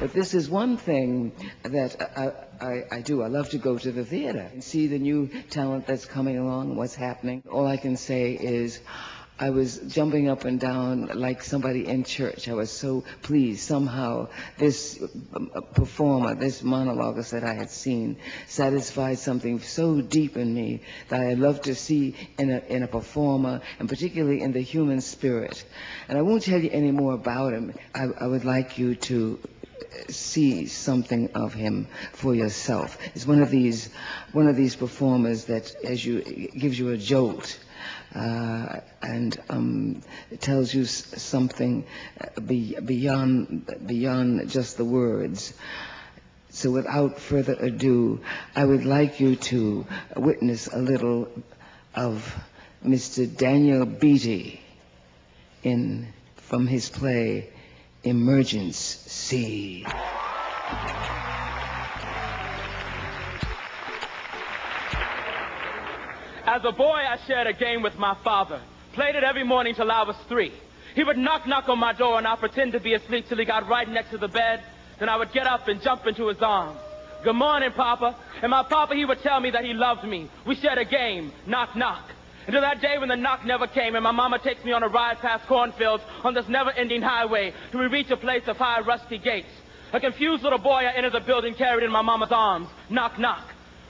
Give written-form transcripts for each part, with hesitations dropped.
But this is one thing that I do. I love to go to the theater and see the new talent that's coming along, what's happening. All I can say is I was jumping up and down like somebody in church. I was so pleased. Somehow this performer, this monologuist that I had seen, satisfied something so deep in me that I love to see in a performer, and particularly in the human spirit. And I won't tell you any more about him. I would like you to see something of him for yourself. It's one of these performers that gives you a jolt. And it tells you something beyond just the words. So without further ado, I would like you to witness a little of Mr. Daniel Beatty from his play Emergency. As a boy, I shared a game with my father. Played it every morning till I was 3. He would knock on my door, and I'd pretend to be asleep till he got right next to the bed. Then I would get up and jump into his arms. Good morning, Papa. And my papa, he would tell me that he loved me. We shared a game, knock. Until that day when the knock never came, and my mama takes me on a ride past cornfields on this never-ending highway till we reach a place of high rusty gates. A confused little boy, I enter the building carried in my mama's arms. Knock.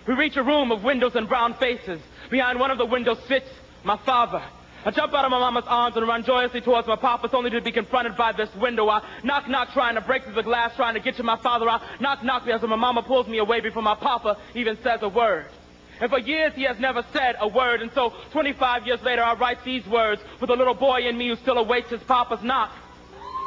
We reach a room of windows and brown faces. Behind one of the windows sits my father. I jump out of my mama's arms and run joyously towards my papa's, only to be confronted by this window. I knock, trying to break through the glass, trying to get to my father. I knock because my mama pulls me away before my papa even says a word. And for years he has never said a word, and so 25 years later I write these words for the little boy in me who still awaits his papa's knock.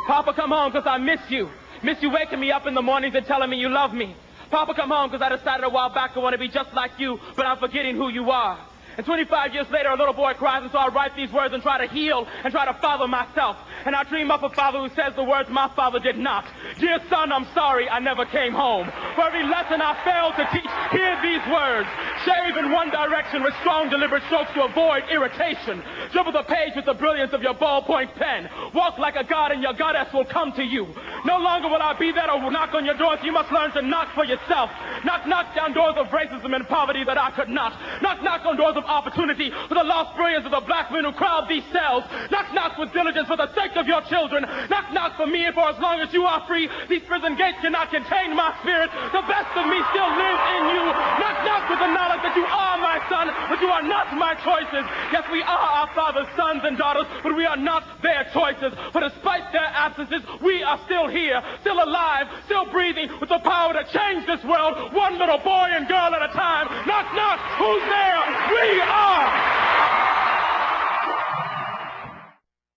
Papa, come home, because I miss you. Miss you waking me up in the mornings and telling me you love me. Papa, come home, because I decided a while back I want to be just like you, but I'm forgetting who you are. And 25 years later, a little boy cries, and so I write these words and try to heal and try to father myself. And I dream up a father who says the words my father did not. Dear son, I'm sorry I never came home. For every lesson I failed to teach, hear these words. Shave in one direction with strong, deliberate strokes to avoid irritation. Dribble the page with the brilliance of your ballpoint pen. Walk like a god, and your goddess will come to you. No longer will I be there to knock on your doors. You must learn to knock for yourself. Knock down doors of racism and poverty that I could not. Knock on doors of opportunity for the lost brilliance of the black men who crowd these cells. Knock with diligence for the sake of your children. Knock for me, and for as long as you are free, these prison gates cannot contain my spirit. The best of me still lives in you. Knock with the knowledge that you are my son, but you are not my choices. Yes, we are our father's sons and daughters, but we are not their choices. For despite their absences, we are still here, still alive, still breathing, with the power to change this world, one little boy and girl at a time. Knock, who's there? We are